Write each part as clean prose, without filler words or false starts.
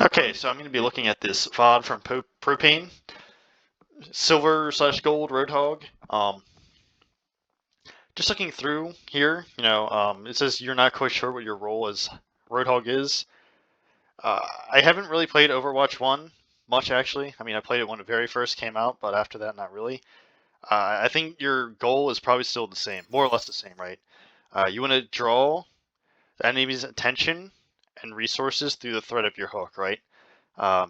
Okay, so I'm going to be looking at this VOD from Propane, silver/gold Roadhog. Just looking through here, it says you're not quite sure what your role as Roadhog is. I haven't really played Overwatch 1 much, actually. I mean, I played it when it very first came out, but after that, not really. I think your goal is probably still the same, more or less the same, right? You want to draw the enemy's attention and resources through the threat of your hook, right?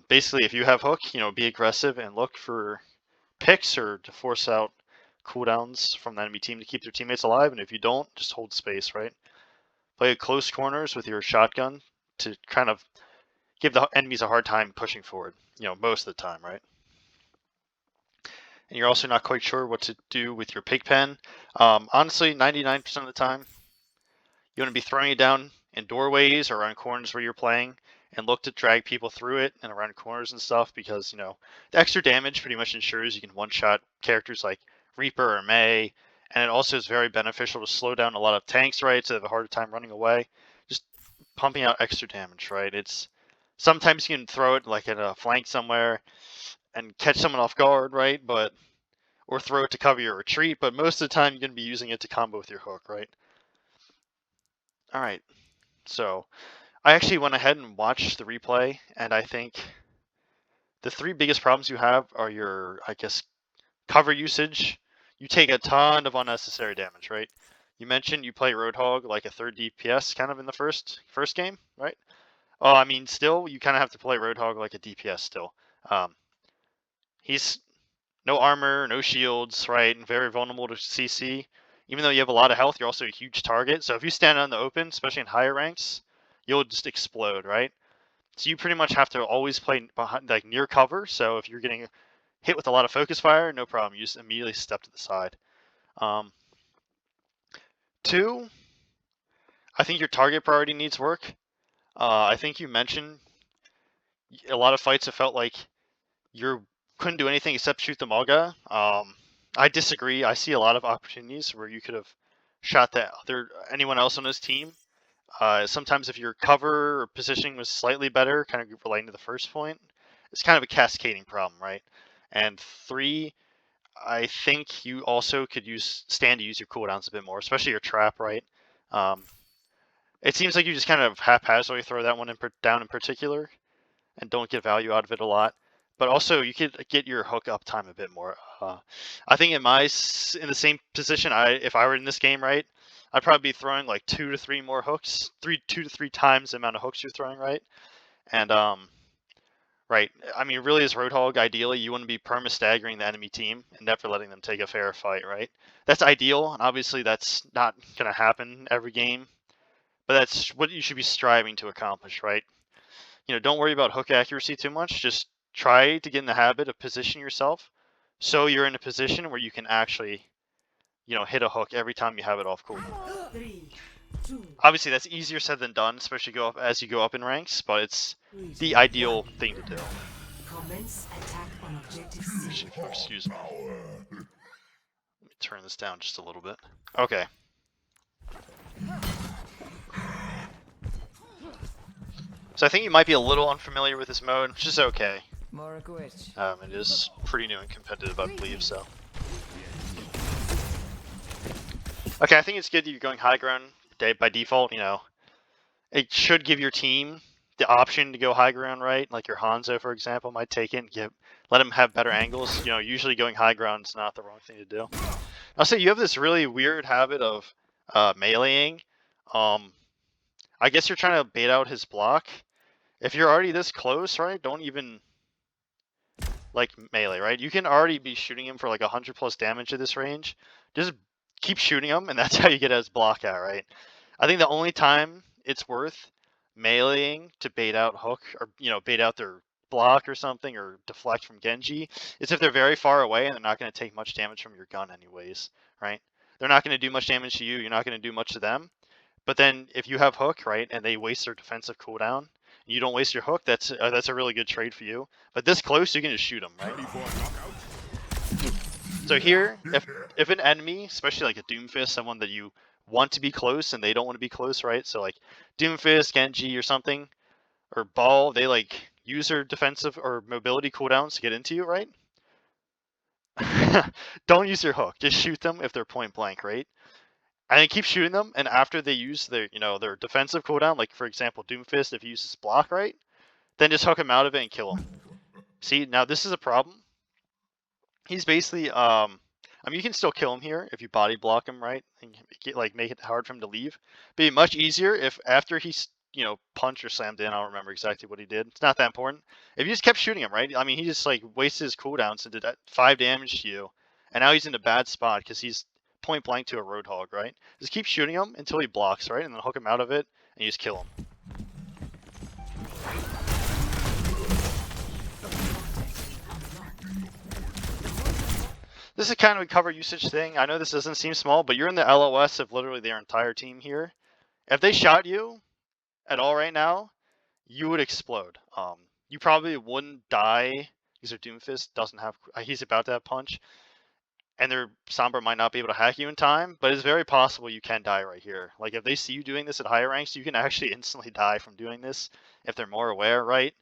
Basically, if you have hook, be aggressive and look for picks or to force out cooldowns from the enemy team to keep their teammates alive. And if you don't, just hold space, right? Play close corners with your shotgun to kind of give the enemies a hard time pushing forward, most of the time, right? And you're also not quite sure what to do with your pig pen. Honestly, 99% of the time, you want to be throwing it down in doorways or around corners where you're playing and look to drag people through it and around corners and stuff because, the extra damage pretty much ensures you can one-shot characters like Reaper or Mei, and it also is very beneficial to slow down a lot of tanks, right, so they have a harder time running away. Just pumping out extra damage, right? It's sometimes you can throw it like at a flank somewhere and catch someone off guard, right? Or throw it to cover your retreat, but most of the time you're going to be using it to combo with your hook, right? All right, so I actually went ahead and watched the replay, and I think the three biggest problems you have are your, cover usage. You take a ton of unnecessary damage, right? You mentioned you play Roadhog like a third DPS kind of in the first game, right? Oh, I mean, still, you kind of have to play Roadhog like a DPS still. He's no armor, no shields, right? And very vulnerable to CC. Even though you have a lot of health, you're also a huge target. So if you stand out in the open, especially in higher ranks, you'll just explode, right? So you pretty much have to always play behind, like near cover. So if you're getting hit with a lot of focus fire, no problem. You just immediately step to the side. 2, I think your target priority needs work. I think you mentioned a lot of fights have felt like you couldn't do anything except shoot the Mauga. I disagree. I see a lot of opportunities where you could have shot anyone else on his team. Sometimes if your cover or positioning was slightly better, kind of relating to the first point, it's kind of a cascading problem, right? And 3, I think you also could stand to use your cooldowns a bit more, especially your trap, right? It seems like you just kind of haphazardly throw that one down in particular and don't get value out of it a lot. But also, you could get your hook uptime a bit more. I think in the same position, if I were in this game, right, I'd probably be throwing like 2 to 3 more hooks, 2 to 3 times the amount of hooks you're throwing, right? And right, I mean, really, as Roadhog, ideally, you want to be perma-staggering the enemy team and never letting them take a fair fight, right? That's ideal, and obviously that's not going to happen every game, but that's what you should be striving to accomplish, right? Don't worry about hook accuracy too much. Just try to get in the habit of positioning yourself so you're in a position where you can actually, hit a hook every time you have it off cooldown. Obviously, that's easier said than done, especially as you go up in ranks, but it's the ideal thing to do. Excuse me. Let me turn this down just a little bit. Okay. So I think you might be a little unfamiliar with this mode, which is okay. It is pretty new and competitive, I believe, so. Okay, I think it's good that you're going high ground by default, It should give your team the option to go high ground, right? Like your Hanzo, for example, might take it and let them have better angles. Usually going high ground is not the wrong thing to do. I'll say you have this really weird habit of meleeing. I guess you're trying to bait out his block. If you're already this close, right, don't even melee, right? You can already be shooting him for like 100 plus damage at this range. Just keep shooting him, and that's how you get his block out, right? I think the only time it's worth meleeing to bait out hook or bait out their block or something or deflect from Genji is if they're very far away and they're not going to take much damage from your gun anyways, right? They're not going to do much damage to you. You're not going to do much to them. But then if you have hook, right, and they waste their defensive cooldown, you don't waste your hook, that's a really good trade for you. But this close, you can just shoot them, right? So here, if an enemy, especially like a Doomfist, someone that you want to be close and they don't want to be close, right? So like Doomfist, Genji or something, or Ball, they use their defensive or mobility cooldowns to get into you, right? Don't use your hook. Just shoot them if they're point blank, right? And then keep shooting them, and after they use their, their defensive cooldown, like for example, Doomfist, if he uses block, right? Then just hook him out of it and kill him. See, now this is a problem. He's basically, I mean, you can still kill him here if you body block him, right? And make it hard for him to leave. It'd be much easier if after he's, punched or slammed in, I don't remember exactly what he did. It's not that important. If you just kept shooting him, right? I mean, he just wasted his cooldowns and did 5 damage to you. And now he's in a bad spot because he's point blank to a Roadhog, right? Just keep shooting him until he blocks, right? And then hook him out of it and you just kill him. This is kind of a cover usage thing. I know this doesn't seem small, but you're in the LOS of literally their entire team here. If they shot you at all right now, you would explode. You probably wouldn't die because their Doomfist doesn't have. He's about to have punch, and their Sombra might not be able to hack you in time. But it's very possible you can die right here. Like if they see you doing this at higher ranks, you can actually instantly die from doing this if they're more aware, right?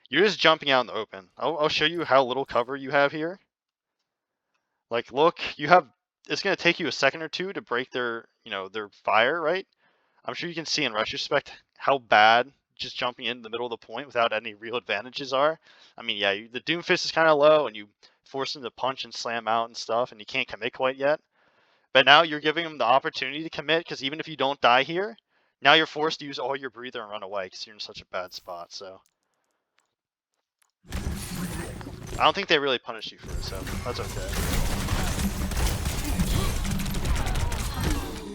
You're just jumping out in the open. I'll show you how little cover you have here. Like, look, it's going to take you a second or two to break their fire, right? I'm sure you can see in retrospect how bad just jumping in the middle of the point without any real advantages are. I mean, yeah, the Doomfist is kind of low, and you force him to punch and slam out and stuff, and you can't commit quite yet. But now you're giving him the opportunity to commit, because even if you don't die here, now you're forced to use all your breather and run away, because you're in such a bad spot, so... I don't think they really punish you for it, so that's okay.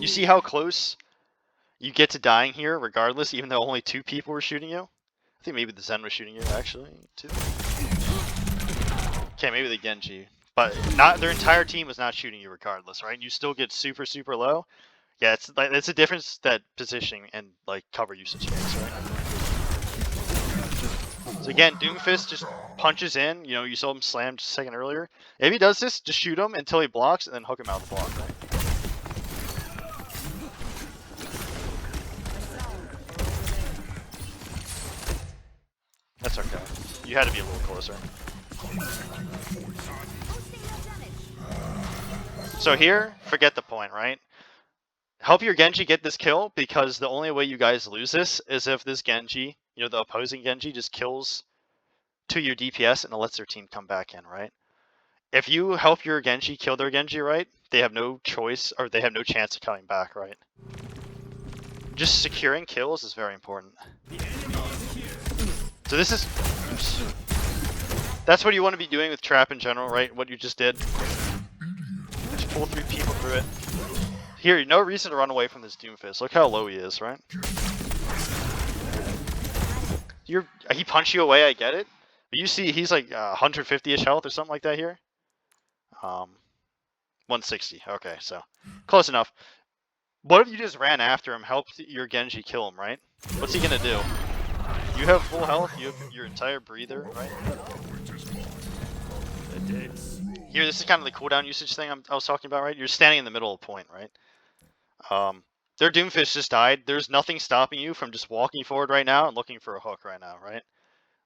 You see how close you get to dying here, regardless, even though only 2 people were shooting you? I think maybe the Zen was shooting you, actually, too. Okay, maybe the Genji. But their entire team was not shooting you regardless, right? You still get super, super low. Yeah, it's a difference that positioning and, cover usage makes, right? So again, Doomfist just punches in. You saw him slam just a second earlier. If he does this, just shoot him until he blocks and then hook him out of the block, right? That's okay. You had to be a little closer. So here, forget the point, right? Help your Genji get this kill, because the only way you guys lose this is if this Genji, the opposing Genji, just kills to your DPS and it lets their team come back in, right? If you help your Genji kill their Genji, right, they have no choice, or they have no chance of coming back, right? Just securing kills is very important. So this is... Oops. That's what you want to be doing with Trap in general, right? What you just did. Just pull 3 people through it. Here, no reason to run away from this Doomfist. Look how low he is, right? He punched you away, I get it. But you see, he's like 150-ish health or something like that here. 160. Okay, so close enough. What if you just ran after him, helped your Genji kill him, right? What's he gonna do? You have full health, you have your entire breather, right? Here, this is kind of the cooldown usage thing I was talking about, right? You're standing in the middle of the point, right? Their Doomfist just died. There's nothing stopping you from just walking forward right now and looking for a hook right now, right?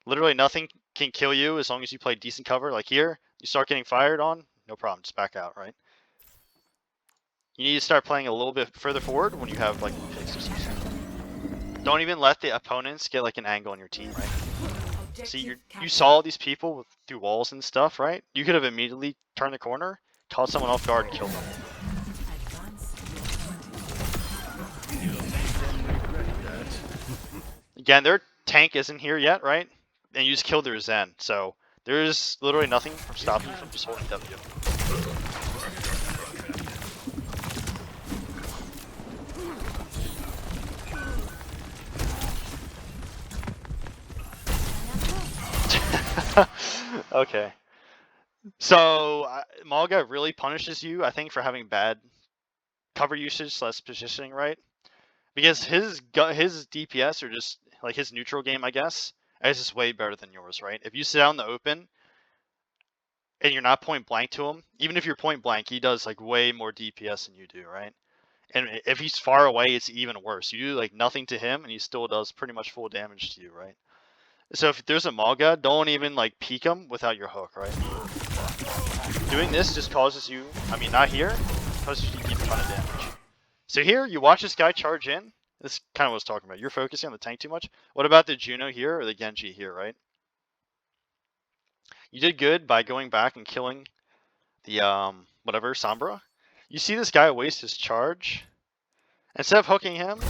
Literally nothing can kill you as long as you play decent cover. Like here, you start getting fired on, no problem, just back out, right? You need to start playing a little bit further forward when you have picks or something. Don't even let the opponents get an angle on your team, right? See, you saw all these people through walls and stuff, right? You could have immediately turned the corner, caught someone off guard, and killed them. Again, their tank isn't here yet, right? And you just killed their Zen, so there's literally nothing from stopping you from just holding W. Okay. So, Mauga really punishes you, I think, for having bad cover usage / positioning, right? Because his DPS, or just his neutral game, I guess, is just way better than yours, right? If you sit out in the open and you're not point blank to him, even if you're point blank, he does way more DPS than you do, right? And if he's far away, it's even worse. You do nothing to him, and he still does pretty much full damage to you, right? So if there's a Mauga, don't even like peek him without your hook, right? Doing this just causes you, I mean not here, causes you to keep a ton of damage. So here, you watch this guy charge in. This is kind of what I was talking about. You're focusing on the tank too much. What about the Juno here or the Genji here, right? You did good by going back and killing the whatever Sombra. You see this guy waste his charge. Instead of hooking him,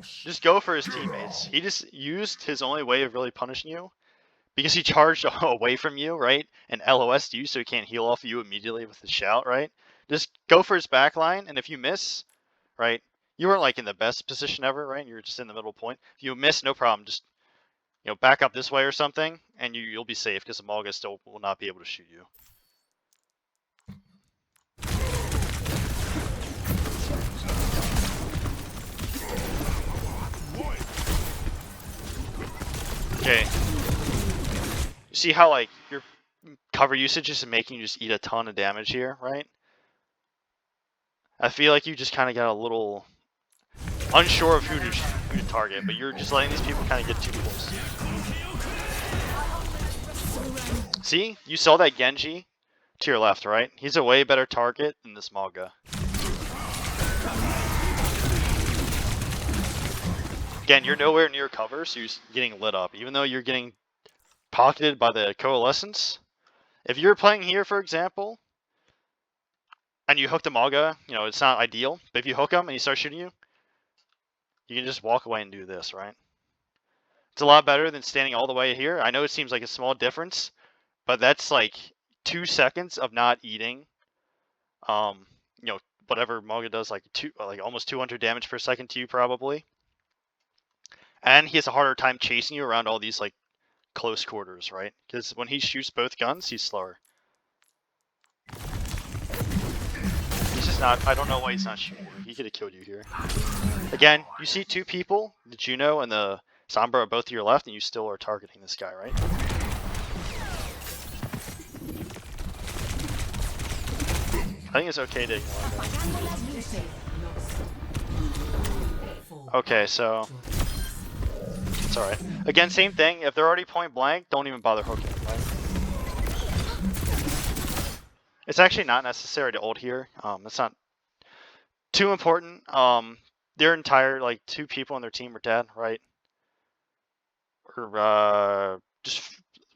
just go for his teammates. He just used his only way of really punishing you because he charged away from you, right? And LOS'd you so he can't heal off you immediately with his shout, right? Just go for his backline, and if you miss, right? You weren't like in the best position ever, right? You were just in the middle point. If you miss, no problem. Just back up this way or something, and you'll be safe because the Mauga still will not be able to shoot you. Okay. You see how like your cover usage is making you just eat a ton of damage here, right? I feel like you just kind of got a little unsure of who to target, but you're just letting these people kind of get too close. See? You saw that Genji to your left, right? He's a way better target than this Mauga. Again, you're nowhere near cover, so you're getting lit up. Even though you're getting pocketed by the Coalescence. If you're playing here, for example, and you hook the Mauga, it's not ideal. But if you hook him and he starts shooting you, you can just walk away and do this, right? It's a lot better than standing all the way here. I know it seems like a small difference, but that's like 2 seconds of not eating. Whatever Mauga does, like almost 200 damage per second to you probably. And he has a harder time chasing you around all these like close quarters, right? Because when he shoots both guns, he's slower. He's just not. I don't know why he's not shooting you. He could have killed you here. Again, you see 2 people, the Juno and the Sombra are both to your left, and you still are targeting this guy, right? I think it's okay to ignore that. Okay, so it's alright. Again, same thing. If they're already point blank, don't even bother hooking, right? It's actually not necessary to ult here. It's not too important. Their entire 2 people on their team are dead, right? Or just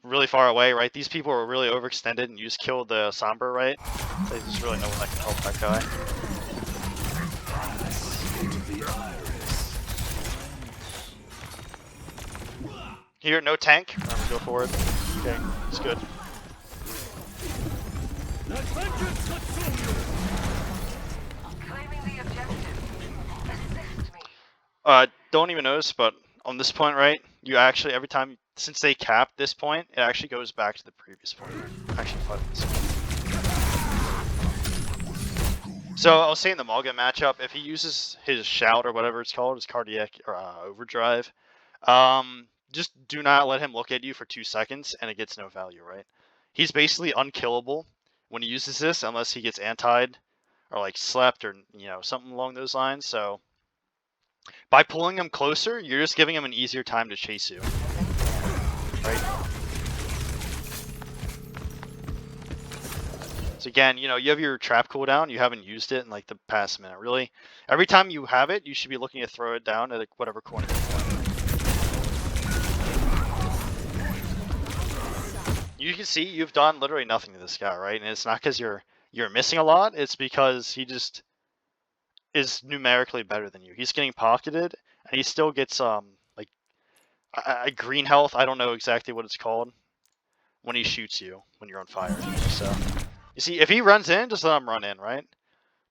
really far away, right? These people are really overextended, and you just killed the Sombra, right? So there's really no one that can help that guy. Here, no tank. Remember, go forward. Okay, it's good. Don't even notice, but on this point, right, you actually, every time, since they cap this point, it actually goes back to the previous point. Actually, so I'll say in the Mauga matchup, if he uses his shout or whatever it's called, his cardiac or overdrive, just do not let him look at you for 2 seconds, and it gets no value, right? He's basically unkillable when he uses this, unless he gets antied or slept or something along those lines. So by pulling him closer, you're just giving him an easier time to chase you, right? So again, you have your trap cooldown. You haven't used it in the past minute. Really, every time you have it, you should be looking to throw it down at whatever corner you want. You can see you've done literally nothing to this guy, right? And it's not because you're missing a lot. It's because he just is numerically better than you. He's getting pocketed, and he still gets a green health. I don't know exactly what it's called when he shoots you when you're on fire. So you see, if he runs in, just let him run in, right?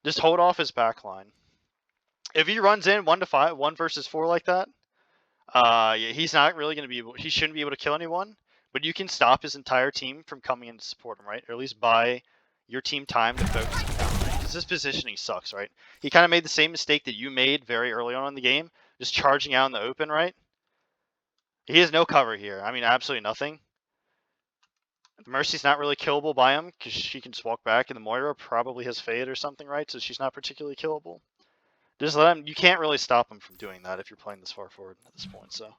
Just hold off his backline. If he runs in 1-5, 1 versus 4 like that, he's not really going to be able. He shouldn't be able to kill anyone. But you can stop his entire team from coming in to support him, right? Or at least buy your team time to focus him down, right? Because this positioning sucks, right? He kind of made the same mistake that you made very early on in the game, just charging out in the open, right? He has no cover here. I mean, absolutely nothing. Mercy's not really killable by him because she can just walk back, and the Moira probably has Fade or something, right? So she's not particularly killable. Just let him. You can't really stop him from doing that if you're playing this far forward at this point. So.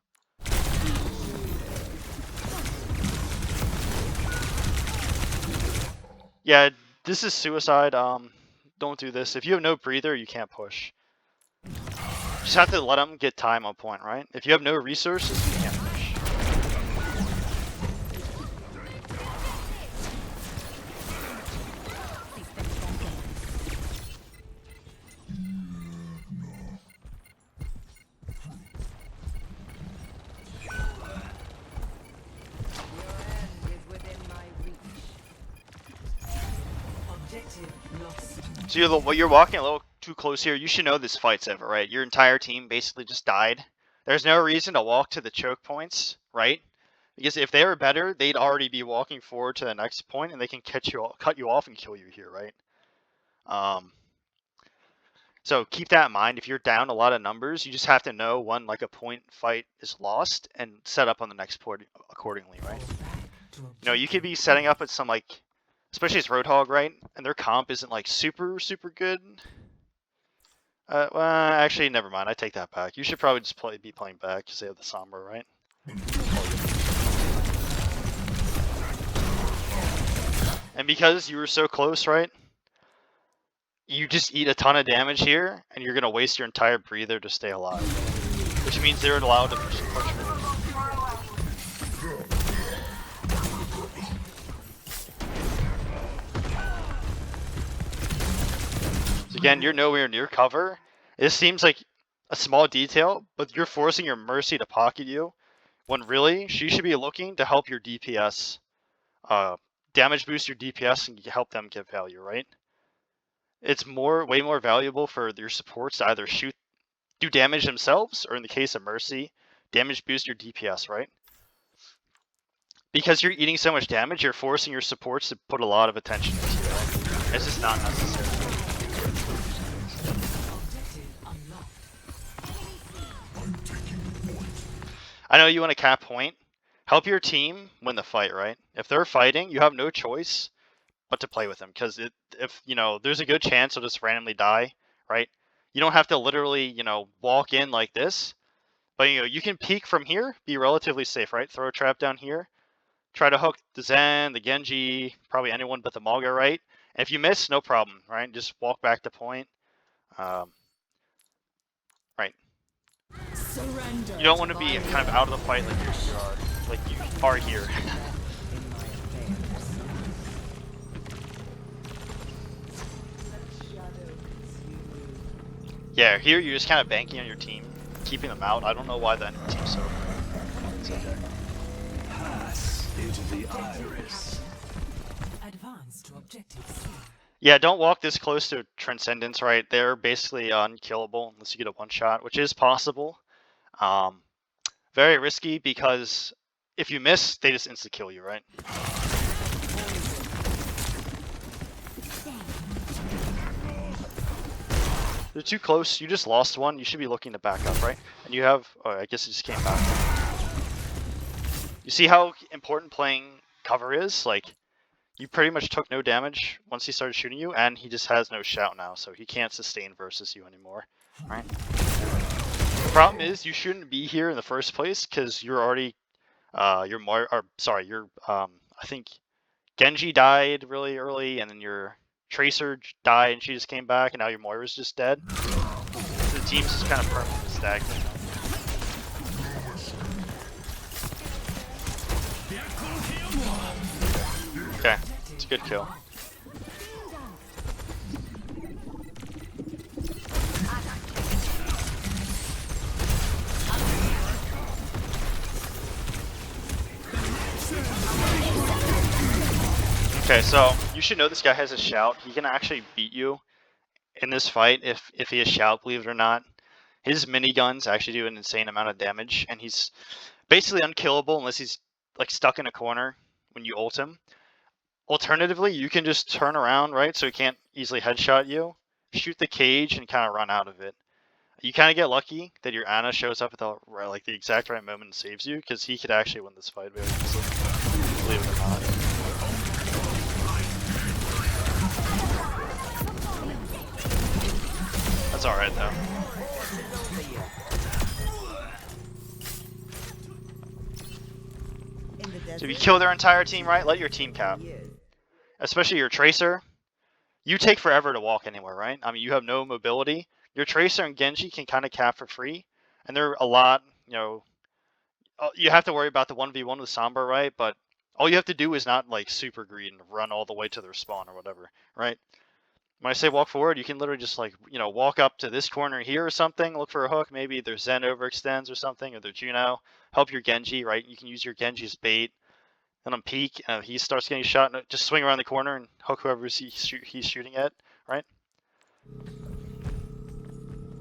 Yeah, this is suicide. Don't do this. If you have no breather, you can't push. Just have to let him get time on point, right? If you have no resources, you can't push. So you're walking a little too close here. You should know this fight's over, right? Your entire team basically just died. There's no reason to walk to the choke points, right? Because if they were better, they'd already be walking forward to the next point, and they can cut you off and kill you here, right? So keep that in mind. If you're down a lot of numbers, you just have to know when like a point fight is lost and set up on the next point accordingly, right? You know, you could be setting up at some like, especially as Roadhog, right? And their comp isn't like super good. Well, actually, never mind. I take that back. You should probably just be playing back because they have the Sombra, right? And because you were so close, right? You just eat a ton of damage here, and you're gonna waste your entire breather to stay alive. Which means they're allowed to push forward. So again, you're nowhere near cover. This seems like a small detail, but you're forcing your Mercy to pocket you, when really, she should be looking to help your DPS, damage boost your DPS and help them get value, right? It's way more valuable for your supports to either do damage themselves, or in the case of Mercy, damage boost your DPS, right? Because you're eating so much damage, you're forcing your supports to put a lot of attention into it. Right? It's just not necessary. I know you want to cap point. Help your team win the fight, right? If they're fighting, you have no choice but to play with them, because if you know, there's a good chance they'll just randomly die, right? You don't have to literally, you know, walk in like this, but you know, you can peek from here, be relatively safe, right? Throw a trap down here, try to hook the Zen, the Genji, probably anyone but the Mauga, right? And if you miss, no problem, right? Just walk back to point. Right. You don't want to be kind of out of the fight like you are here. Yeah, here you're just kind of banking on your team, keeping them out. I don't know why the enemy team's so. It's okay. Pass into the iris. Advance to objective. Yeah, don't walk this close to Transcendence, right? They're basically unkillable unless you get a one-shot, which is possible. Very risky because if you miss, they just insta-kill you, right? They're too close. You just lost one. You should be looking to back up, right? And you have... Oh, I guess it just came back. You see how important playing cover is? Like, you pretty much took no damage once he started shooting you, and he just has no shout now, so he can't sustain versus you anymore, right? The problem is you shouldn't be here in the first place because you're already... I think Genji died really early, and then your Tracer died and she just came back, and now your Moira's just dead. So the team's just kind of permanently stagnant. Okay, it's a good kill. Okay, so you should know this guy has a shout. He can actually beat you in this fight if he has shout, believe it or not. His miniguns actually do an insane amount of damage, and he's basically unkillable unless he's like stuck in a corner when you ult him. Alternatively, you can just turn around, right, so he can't easily headshot you, shoot the cage, and kind of run out of it. You kind of get lucky that your Ana shows up at the exact right moment and saves you, because he could actually win this fight very easily, believe it or not. That's was alright though. So if you kill their entire team, right, let your team cap. Especially your Tracer. You take forever to walk anywhere, right? I mean, you have no mobility. Your Tracer and Genji can kind of cap for free. And they're a lot, you know, you have to worry about the 1v1 with Sombra, right? But all you have to do is not like super greed and run all the way to their spawn or whatever, right? When I say walk forward, you can literally just like, you know, walk up to this corner here or something, look for a hook, maybe their Zen overextends or something, or their Juno, help your Genji, right? You can use your Genji as bait. Then on peak, he starts getting shot, and just swing around the corner and hook whoever he's shooting at, right?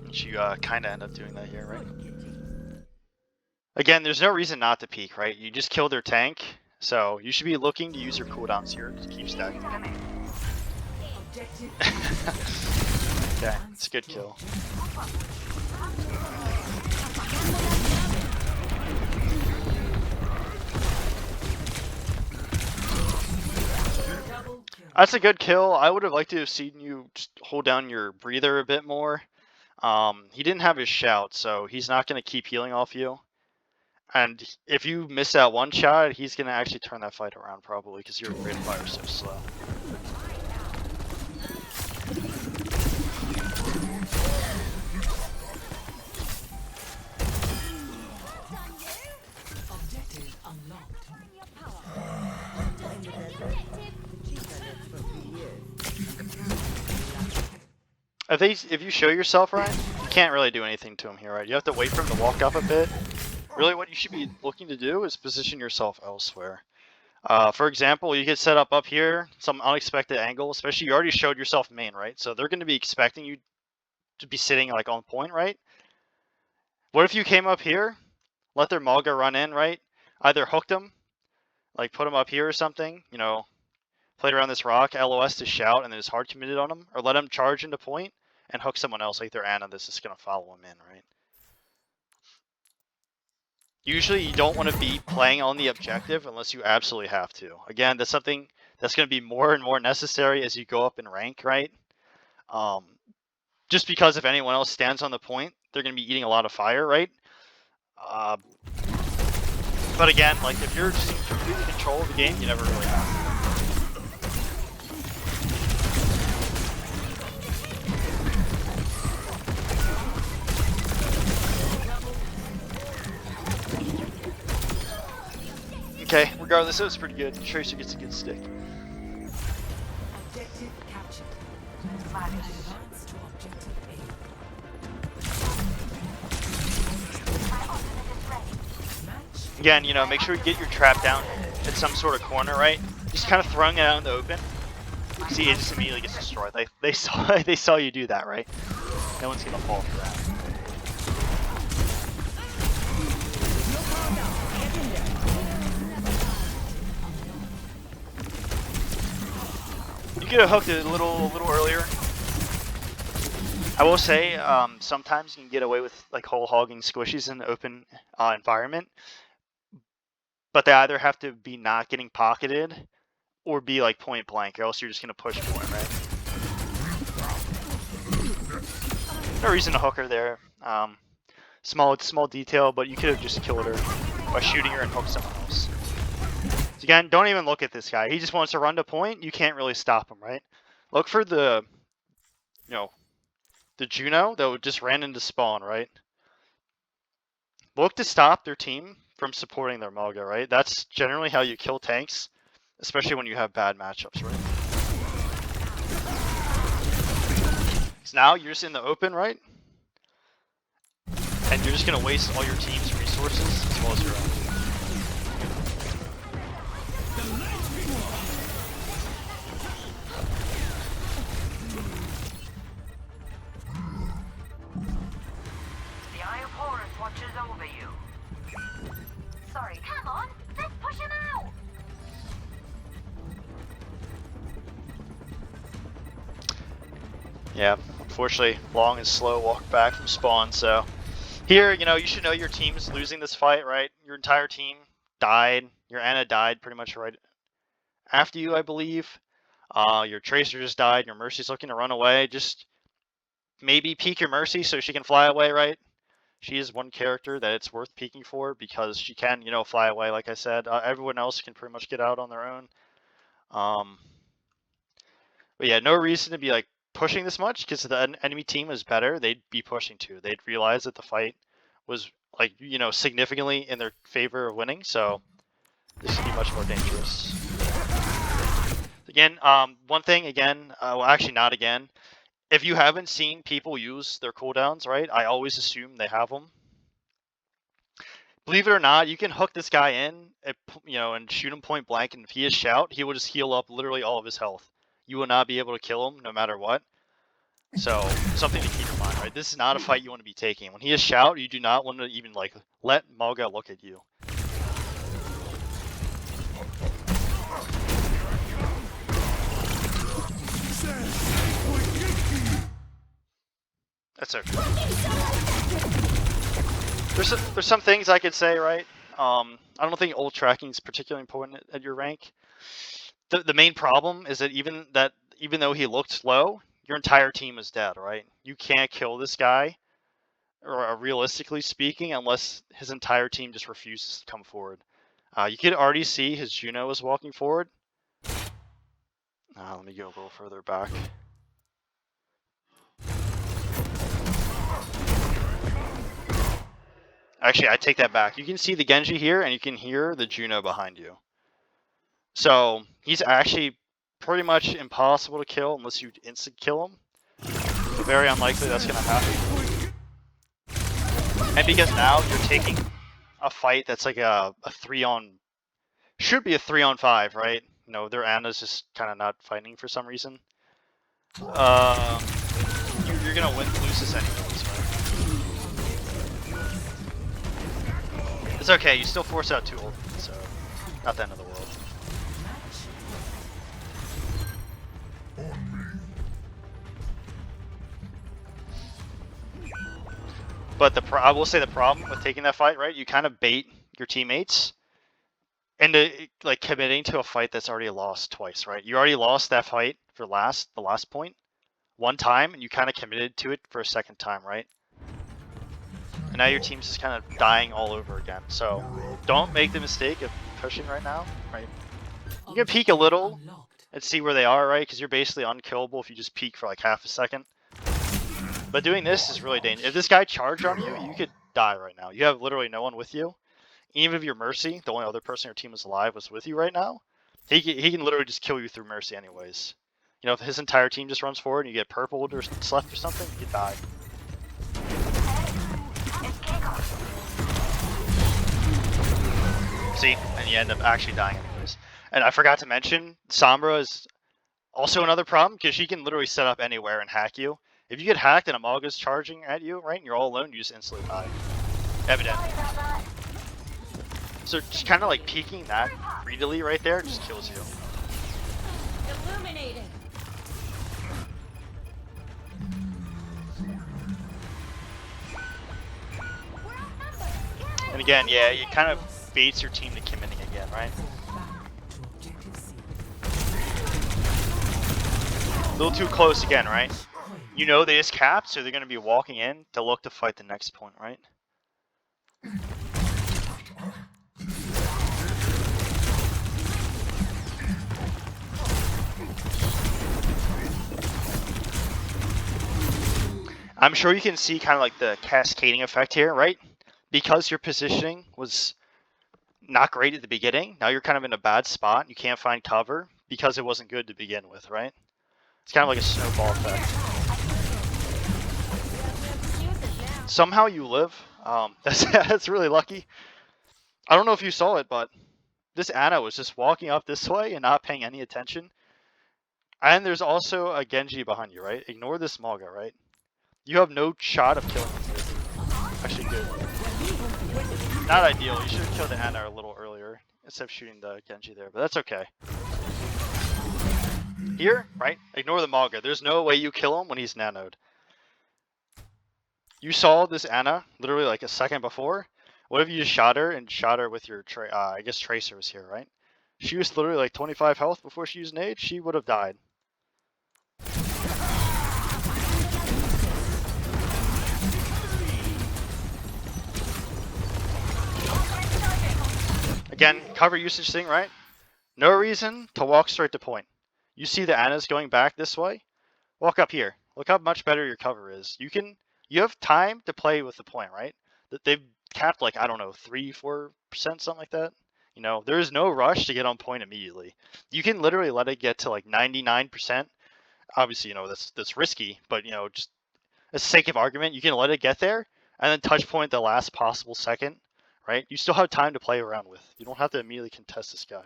Which you kind of end up doing that here, right? Again, there's no reason not to peek, right? You just kill their tank, so you should be looking to use your cooldowns here to keep stacking. Okay, it's a good kill. That's a good kill. I would have liked to have seen you just hold down your breather a bit more. He didn't have his shout, so he's not going to keep healing off you. And if you miss that one shot, he's going to actually turn that fight around probably because your rate of fire is so slow. If you show yourself, Ryan, you can't really do anything to him here, right? You have to wait for him to walk up a bit. Really what you should be looking to do is position yourself elsewhere. For example, you get set up here, some unexpected angle, especially you already showed yourself main, right? So they're going to be expecting you to be sitting like on point, right? What if you came up here, let their Mauga run in, right? Either hooked them, like put them up here or something, you know, played around this rock, LOS to shout, and then his hard committed on them, or let him charge into point and hook someone else, like their Ana that's just going to follow him in, right? Usually you don't want to be playing on the objective unless you absolutely have to. Again, that's something that's going to be more and more necessary as you go up in rank, right? Just because if anyone else stands on the point, they're going to be eating a lot of fire, right? But again, like if you're just in complete control of the game, you never really have to. Okay, regardless, it was pretty good. Tracer gets a good stick. Objective captured. Advance to objective A. Again, you know, make sure you get your trap down at some sort of corner, right? Just kind of throwing it out in the open. See, it just immediately gets destroyed. They saw you do that, right? No one's gonna fall for that. You could have hooked it a little earlier. I will say, sometimes you can get away with like whole hogging squishies in the open environment, but they either have to be not getting pocketed or be like point blank, or else you're just gonna push for it, right? No reason to hook her there. Small detail, but you could have just killed her by shooting her and hook someone else. So again, don't even look at this guy. He just wants to run to point. You can't really stop him, right? Look for the, you know, the Juno that just ran into spawn, right? Look to stop their team from supporting their Mauga, right? That's generally how you kill tanks, especially when you have bad matchups, right? Because now you're just in the open, right? And you're just going to waste all your team's resources as well as your own. The Eye of Horus watches over you. Sorry, come on, let's push him out! Yeah, unfortunately, long and slow walk back from spawn, so... Here, you know, you should know your team's losing this fight, right? Your entire team died. Your Ana died pretty much right after you, I believe. Your Tracer just died. Your Mercy's looking to run away. Just, maybe peek your Mercy so she can fly away, right? She is one character that it's worth peeking for because she can, you know, fly away, like I said. Everyone else can pretty much get out on their own. But yeah, no reason to be like pushing this much because the enemy team is better. They'd be pushing too. They'd realize that the fight was like, you know, significantly in their favor of winning. So this would be much more dangerous. Again, one thing again, well, actually not again. If you haven't seen people use their cooldowns, right? I always assume they have them. Believe it or not, you can hook this guy in, you know, and shoot him point blank, and if he is shout, he will just heal up literally all of his health. You will not be able to kill him no matter what. So something to keep in mind, right? This is not a fight you want to be taking. When he is shout, you do not want to even like let Mauga look at you. That's okay. There's some things I could say, right? I don't think ult tracking is particularly important at your rank. The main problem is that even though he looked low, your entire team is dead, right? You can't kill this guy, or realistically speaking, unless his entire team just refuses to come forward. You could already see his Juno is walking forward. Let me go a little further back. Actually, I take that back. You can see the Genji here, and you can hear the Juno behind you. So he's actually pretty much impossible to kill unless you instant kill him. Very unlikely that's going to happen. And because now you're taking a fight that's like a 3-on, should be a 3-on-5, right? You know, their Ana's just kind of not fighting for some reason. You're going to lose this anyways, right? It's okay, you still force out 2 ult, so not the end of the world. But I will say the problem with taking that fight, right? You kind of bait your teammates into like committing to a fight that's already lost twice, right? You already lost that fight for the last point one time, and you kind of committed to it for a second time, right? And now your team's just kind of dying all over again. So don't make the mistake of pushing right now, right? You can peek a little and see where they are, right? Because you're basically unkillable if you just peek for like half a second. But doing this is really dangerous. If this guy charged on you, you could die right now. You have literally no one with you. Even if your Mercy, the only other person in your team is alive, was with you right now, he can literally just kill you through Mercy anyways. You know, if his entire team just runs forward and you get purpled or left or something, you could die. See? And you end up actually dying anyways. And I forgot to mention, Sombra is also another problem because she can literally set up anywhere and hack you. If you get hacked and a Mauga's charging at you, right, and you're all alone, you just instantly die. Evidently. So just kind of like peeking that greedily right there just kills you. Illuminated. And again, yeah, it kind of baits your team to committing again, right? A little too close again, right? You know they just capped, so they're going to be walking in to look to fight the next point, right? I'm sure you can see kind of like the cascading effect here, right? Because your positioning was not great at the beginning, now you're kind of in a bad spot. You can't find cover because it wasn't good to begin with, right? It's kind of like a snowball effect. Somehow you live. That's really lucky. I don't know if you saw it, but this Ana was just walking up this way and not paying any attention. And there's also a Genji behind you, right? Ignore this Mauga, right? You have no shot of killing him. Actually, good. Not ideal. You should have killed the Ana a little earlier instead of shooting the Genji there, but that's okay. Here, right? Ignore the Mauga. There's no way you kill him when he's nanoed. You saw this Ana literally like a second before. What if you just shot her and shot her with your, I guess Tracer was here, right? She was literally like 25 health before she used nade. She would have died. Again, cover usage thing, right? No reason to walk straight to point. You see the Ana's going back this way? Walk up here. Look how much better your cover is. You have time to play with the point, right? That they've capped like, I don't know, 3-4%, something like that. You know, there is no rush to get on point immediately. You can literally let it get to like 99%. Obviously, you know, that's risky, but you know, just for the sake of argument, you can let it get there and then touch point the last possible second, right? You still have time to play around with. You don't have to immediately contest this guy.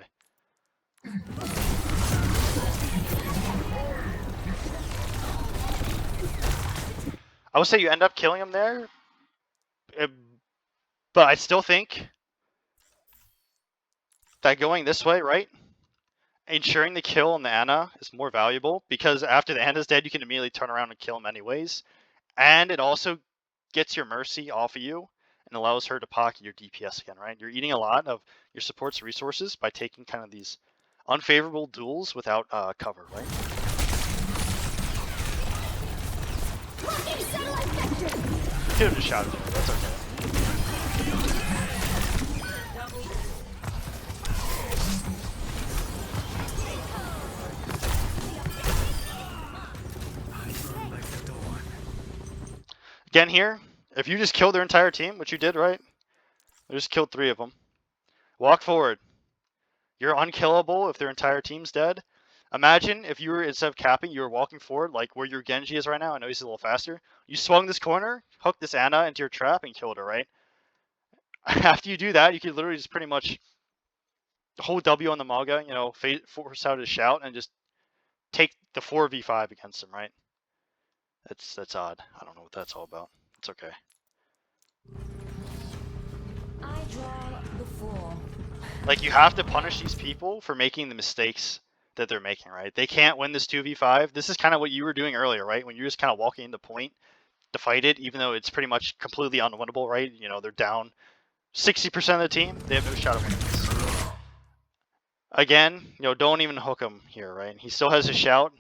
I would say you end up killing him there, but I still think that going this way, right? Ensuring the kill on the Ana is more valuable because after the Ana's dead, you can immediately turn around and kill him anyways. And it also gets your Mercy off of you and allows her to pocket your DPS again, right? You're eating a lot of your support's resources by taking kind of these unfavorable duels without cover, right? Could have just shouted it, that's okay. Again here, if you just killed their entire team, which you did, right? I just killed 3 of them. Walk forward. You're unkillable if their entire team's dead. Imagine if you were, instead of capping, you were walking forward, like where your Genji is right now. I know he's a little faster. You swung this corner, hooked this Ana into your trap, and killed her, right? After you do that, you can literally just pretty much hold W on the Mauga, you know, force out his shout, and just take the 4v5 against him, right? That's odd. I don't know what that's all about. It's okay. I draw the 4. Like, you have to punish these people for making the mistakes that they're making, right? They can't win this 2v5. This is kind of what you were doing earlier, right? When you're just kind of walking into point to fight it, even though it's pretty much completely unwinnable, right? You know, they're down 60% of the team. They have no shot of winning this. Again, you know, don't even hook him here, right? He still has his shout.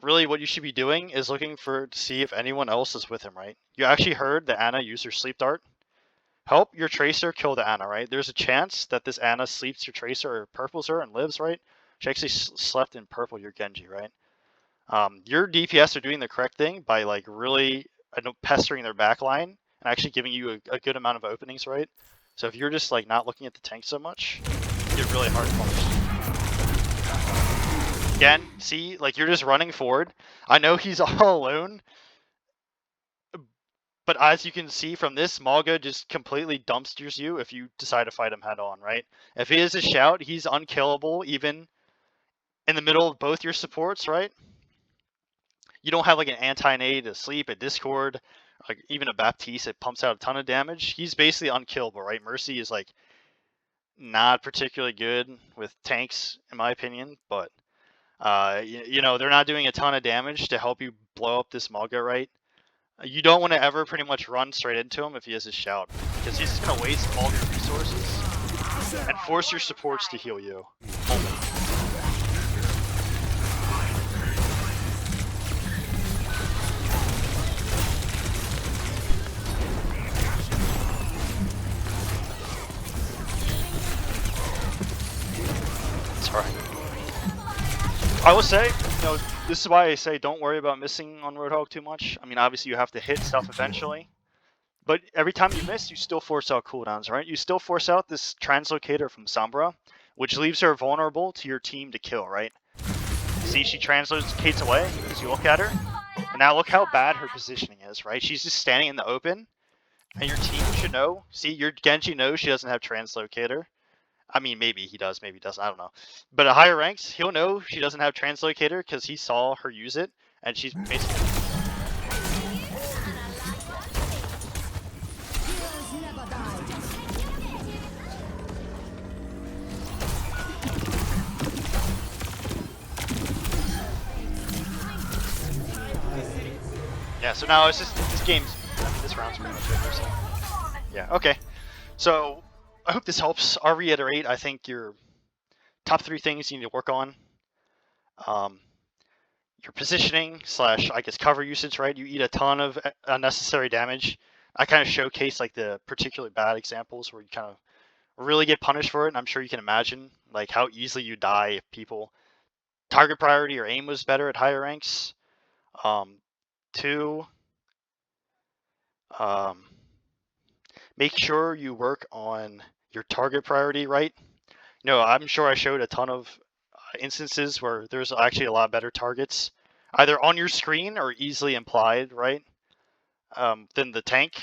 Really, what you should be doing is looking to see if anyone else is with him, right? You actually heard the Ana use her sleep dart. Help your Tracer kill the Ana, right? There's a chance that this Ana sleeps your Tracer or purples her and lives, right? She actually slept in purple your Genji, right? Your DPS are doing the correct thing by like really pestering their backline and actually giving you a good amount of openings, right? So if you're just like not looking at the tank so much, you get really hard punished. Again, see, like you're just running forward. I know he's all alone, but as you can see from this, Mauga just completely dumpsters you if you decide to fight him head on, right? If he is a shout, he's unkillable even in the middle of both your supports, right? You don't have like an anti-nade, a sleep, a discord, like even a Baptiste that pumps out a ton of damage. He's basically unkillable, right? Mercy is like not particularly good with tanks, in my opinion, but you know, they're not doing a ton of damage to help you blow up this Mauga, right? You don't want to ever pretty much run straight into him if he has his shout, because he's just going to waste all your resources and force your supports to heal you. Sorry. I will say, you know, this is why I say don't worry about missing on Roadhog too much. I mean, obviously you have to hit stuff eventually, but every time you miss, you still force out cooldowns, right? You still force out this translocator from Sombra, which leaves her vulnerable to your team to kill, right? See, she translocates away because you look at her, and now look how bad her positioning is, right? She's just standing in the open, and your team should know. See, your Genji knows she doesn't have translocator. I mean, maybe he does, maybe he doesn't, I don't know. But at higher ranks, he'll know she doesn't have translocator because he saw her use it, and she's basically... Yeah, so now it's just, this game's, this round's pretty much over, so... Yeah, okay. So, I hope this helps. I'll reiterate, I think your top 3 things you need to work on. Your positioning / I guess cover usage, right? You eat a ton of unnecessary damage. I kind of showcase like the particularly bad examples where you kind of really get punished for it. And I'm sure you can imagine like how easily you die if people target priority or aim was better at higher ranks. 2, make sure you work on your target priority, right? No, I'm sure I showed a ton of instances where there's actually a lot better targets, either on your screen or easily implied, right? Than the tank.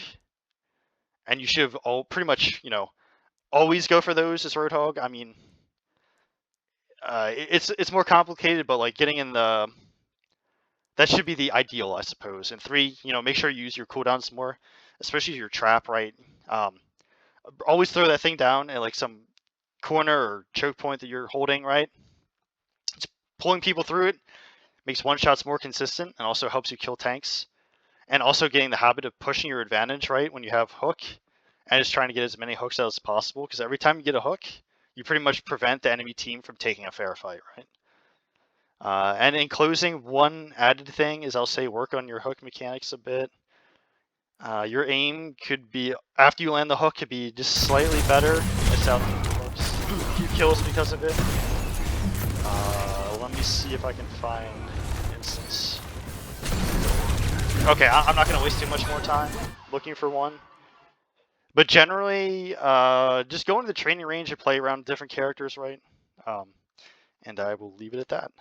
And you should have pretty much, always go for those as Roadhog. I mean, it's more complicated, but like getting in that should be the ideal, I suppose. And 3, make sure you use your cooldowns more, especially your trap, right? Always throw that thing down at like some corner or choke point that you're holding, right? It's pulling people through it makes one shots more consistent and also helps you kill tanks. And also getting the habit of pushing your advantage, right, when you have hook, and just trying to get as many hooks out as possible, because every time you get a hook, you pretty much prevent the enemy team from taking a fair fight, right? And in closing, one added thing is I'll say work on your hook mechanics a bit. Your aim could be, after you land the hook, could be just slightly better. Miss out on a few kills because of it. Let me see if I can find an instance. Okay, I'm not going to waste too much more time looking for one. But generally, just go into the training range and play around with different characters, right? And I will leave it at that.